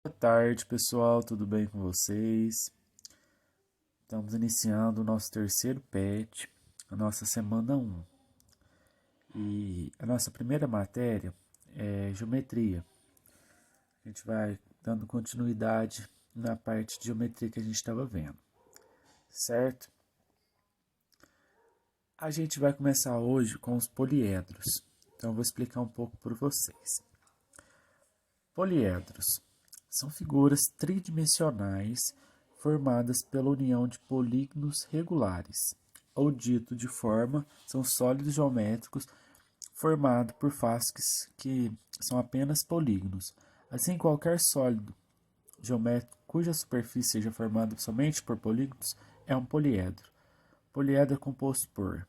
Boa tarde, pessoal, tudo bem com vocês? Estamos iniciando o nosso terceiro PET, a nossa semana 1. E a nossa primeira matéria é geometria. A gente vai dando continuidade na parte de geometria que a gente estava vendo, certo? A gente vai começar hoje com os poliedros. Então eu vou explicar um pouco para vocês. Poliedros são figuras tridimensionais formadas pela união de polígonos regulares, ou dito de forma, são sólidos geométricos formados por faces que são apenas polígonos. Assim, qualquer sólido geométrico cuja superfície seja formada somente por polígonos é um poliedro. Poliedro é composto por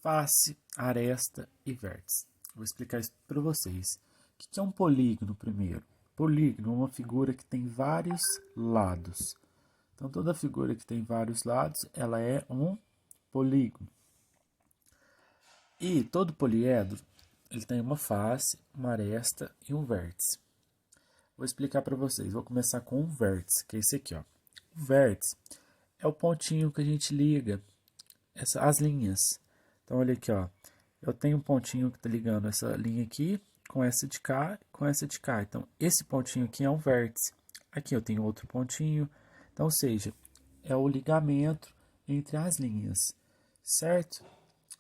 face, aresta e vértice. Vou explicar isso para vocês. O que é um polígono primeiro? Polígono é uma figura que tem vários lados. Então, toda figura que tem vários lados, ela é um polígono. E todo poliedro, ele tem uma face, uma aresta e um vértice. Vou explicar para vocês. Vou começar com um vértice, que é esse aqui, ó. O vértice é o pontinho que a gente liga as linhas. Então, olha aqui, ó. Eu tenho um pontinho que está ligando essa linha aqui com essa de cá, com essa de cá. Então, esse pontinho aqui é um vértice. Aqui eu tenho outro pontinho. Então, ou seja, é o ligamento entre as linhas, certo?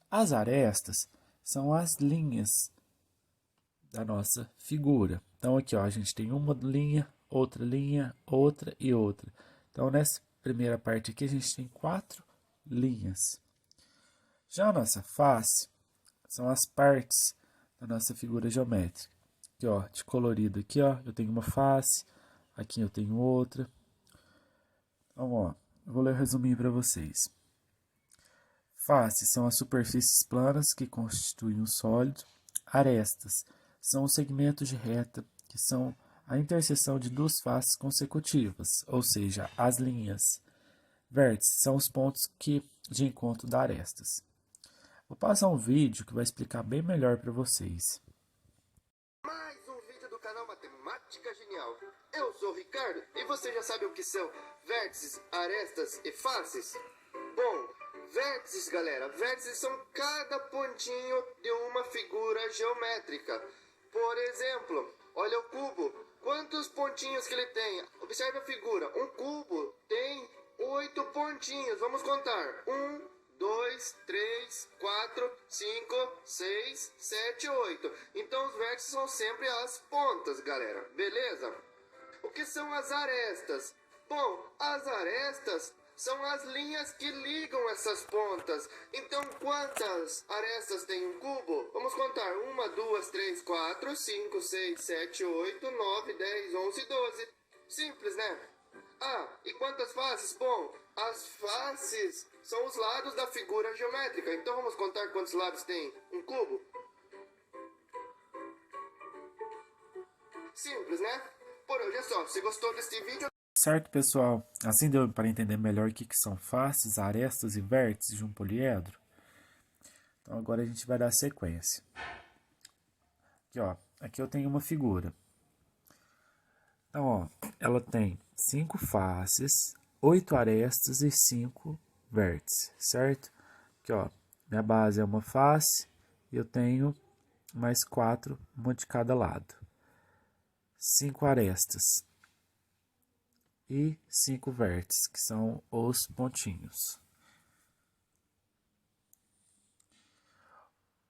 As arestas são as linhas da nossa figura. Então, aqui, ó, a gente tem uma linha, outra e outra. Então, nessa primeira parte aqui, a gente tem 4 linhas. Já a nossa face são as partes da nossa figura geométrica. Aqui, ó, de colorido aqui, ó, eu tenho uma face, aqui eu tenho outra. Então, ó, eu vou ler o resuminho para vocês. Faces são as superfícies planas que constituem o sólido. Arestas são os segmentos de reta, que são a interseção de duas faces consecutivas, ou seja, as linhas. Vértices são os pontos de encontro das arestas. Vou passar um vídeo que vai explicar bem melhor para vocês. Mais um vídeo do canal Matemática Genial. Eu sou o Ricardo e você já sabe o que são vértices, arestas e faces? Bom, vértices, galera, vértices são cada pontinho de uma figura geométrica. Por exemplo, olha o cubo. Quantos pontinhos que ele tem? Observe a figura. Um cubo tem 8 pontinhos. Vamos contar. 1, 2, 3, 4, 5, 6, 7, 8. Então os vértices são sempre as pontas, galera. Beleza? O que são as arestas? Bom, as arestas são as linhas que ligam essas pontas. Então, quantas arestas tem um cubo? Vamos contar. 1, 2, 3, 4, 5, 6, 7, 8, 9, 10, 11, 12. Simples, né? Ah, e quantas faces? Bom, as faces são os lados da figura geométrica. Então, vamos contar quantos lados tem um cubo? Simples, né? Por hoje é só. Se gostou desse vídeo... Certo, pessoal? Assim deu para entender melhor o que são faces, arestas e vértices de um poliedro? Então agora a gente vai dar sequência. Aqui, ó, aqui eu tenho uma figura. Então, ó, ela tem 5 faces, 8 arestas e 5 vértices, certo? Aqui, ó, minha base é uma face e eu tenho mais 4, uma de cada lado. 5 arestas e 5 vértices, que são os pontinhos.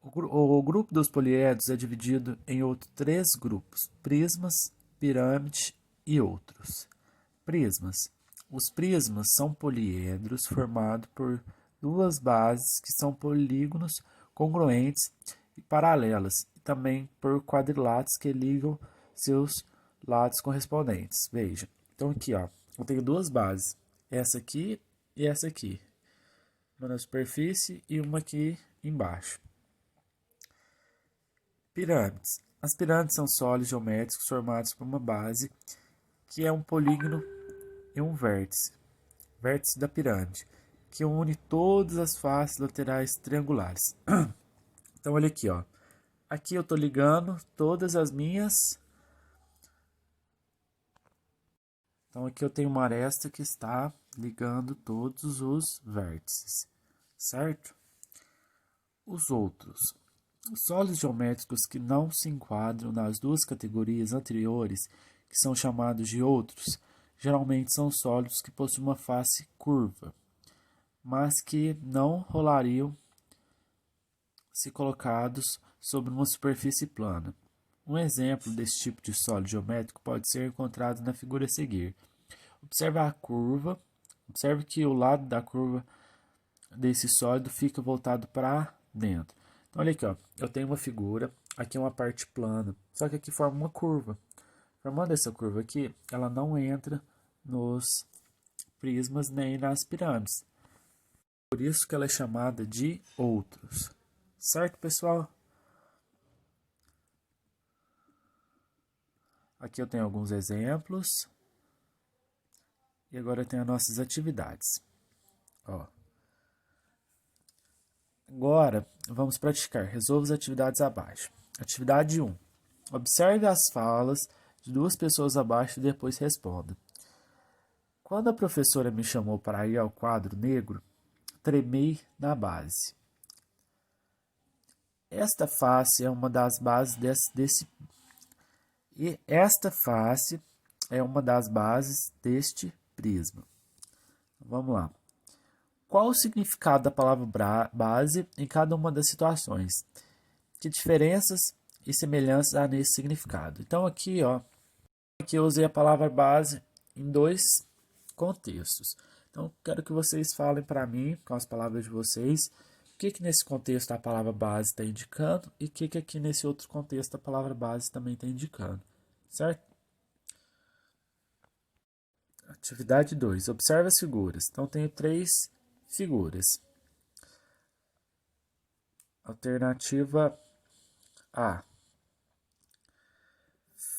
O grupo dos poliedros é dividido em outros 3 grupos: prismas, pirâmide e outros. Prismas. Os prismas são poliedros formados por duas bases que são polígonos congruentes e paralelas, e também por quadriláteros que ligam seus lados correspondentes. Veja, então aqui, ó, eu tenho duas bases, essa aqui e essa aqui, uma na superfície e uma aqui embaixo. Pirâmides. As pirâmides são sólidos geométricos formados por uma base que é um polígono e um vértice, vértice da pirâmide, que une todas as faces laterais triangulares. Então, olha aqui, ó. Aqui eu estou ligando todas as minhas Então aqui eu tenho uma aresta que está ligando todos os vértices, certo? Os outros. Os sólidos geométricos que não se enquadram nas duas categorias anteriores, que são chamados de outros, geralmente são sólidos que possuem uma face curva, mas que não rolariam se colocados sobre uma superfície plana. Um exemplo desse tipo de sólido geométrico pode ser encontrado na figura a seguir. Observe a curva, observe que o lado da curva desse sólido fica voltado para dentro. Então, olha aqui, ó, eu tenho uma figura, aqui é uma parte plana, só que aqui forma uma curva. Formando essa curva aqui, ela não entra nos prismas nem nas pirâmides. Por isso que ela é chamada de outros. Certo, pessoal? Aqui eu tenho alguns exemplos. E agora eu tenho as nossas atividades. Ó. Agora, vamos praticar. Resolva as atividades abaixo. Atividade 1. Observe as falas de duas pessoas abaixo e depois responda. Quando a professora me chamou para ir ao quadro negro, tremei na base. Esta face é uma das bases deste prisma. Vamos lá. Qual o significado da palavra base em cada uma das situações? Que diferenças e semelhanças há nesse significado? Então aqui, ó, aqui eu usei a palavra base em dois contextos. Então quero que vocês falem para mim, com as palavras de vocês, o que nesse contexto a palavra base está indicando e o que aqui nesse outro contexto a palavra base também está indicando, certo? Atividade 2. Observe as figuras. Então tenho 3 figuras. Alternativa A.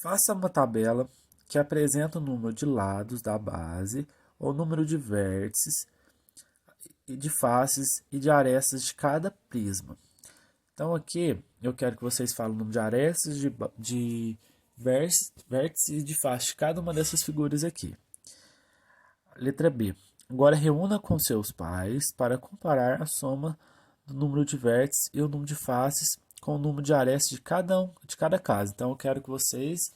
Faça uma tabela que apresenta o número de lados da base, ou número de vértices, de faces e de arestas de cada prisma. Então aqui eu quero que vocês falem o número de arestas, de vértices e de faces de cada uma dessas figuras aqui. Letra B. Agora reúna com seus pais para comparar a soma do número de vértices e o número de faces com o número de arestas de cada caso. Então eu quero que vocês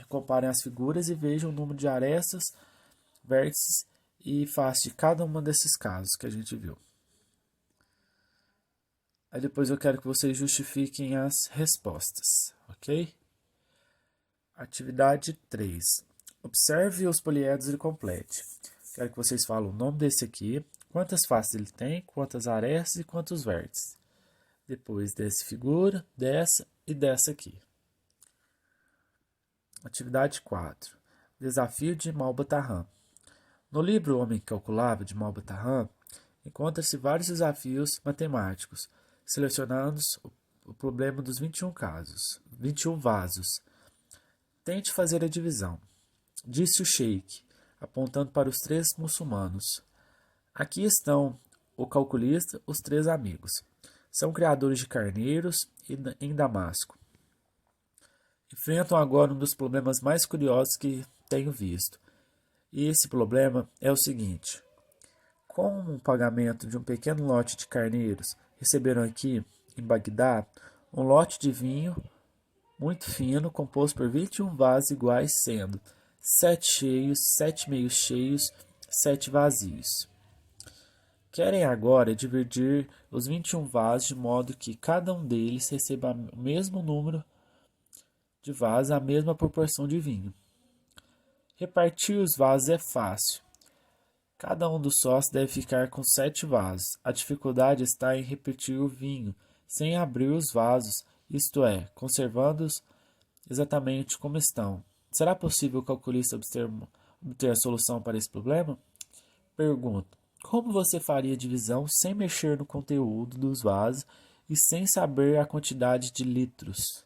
comparem as figuras e vejam o número de arestas, vértices e faces de cada uma desses casos que a gente viu. Aí depois eu quero que vocês justifiquem as respostas, ok? Atividade 3. Observe os poliedros e complete. Quero que vocês falem o nome desse aqui, quantas faces ele tem, quantas arestas e quantos vértices. Depois dessa figura, dessa e dessa aqui. Atividade 4. Desafio de Malba-Tarran. No livro O Homem que Calculava, de Malba-Tarran, encontra-se vários desafios matemáticos, selecionando o problema dos 21 vasos. Tente fazer a divisão, disse o sheik, apontando para os 3 muçulmanos. Aqui estão o calculista, os 3 amigos. São criadores de carneiros em Damasco. Enfrentam agora um dos problemas mais curiosos que tenho visto. E esse problema é o seguinte: com o pagamento de um pequeno lote de carneiros, receberam aqui, em Bagdá, um lote de vinho muito fino, composto por 21 vasos iguais, sendo 7 cheios, 7 meio cheios, 7 vazios. Querem agora dividir os 21 vasos de modo que cada um deles receba o mesmo número de vasos, a mesma proporção de vinho. Repartir os vasos é fácil. Cada um dos sócios deve ficar com 7 vasos. A dificuldade está em repetir o vinho, sem abrir os vasos, isto é, conservando-os exatamente como estão. Será possível o calculista obter a solução para esse problema? Pergunto: como você faria a divisão sem mexer no conteúdo dos vasos e sem saber a quantidade de litros?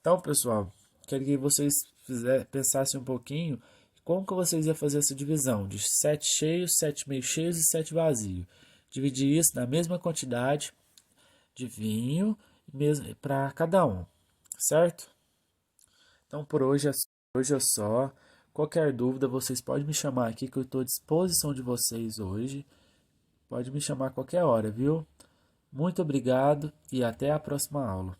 Então, pessoal, quero que vocês pensassem um pouquinho como que vocês iam fazer essa divisão de 7 cheios, 7 meio cheios e 7 vazios. Dividir isso na mesma quantidade de vinho para cada um, certo? Então, por hoje é só. Qualquer dúvida, vocês podem me chamar aqui que eu estou à disposição de vocês hoje. Pode me chamar a qualquer hora, viu? Muito obrigado e até a próxima aula.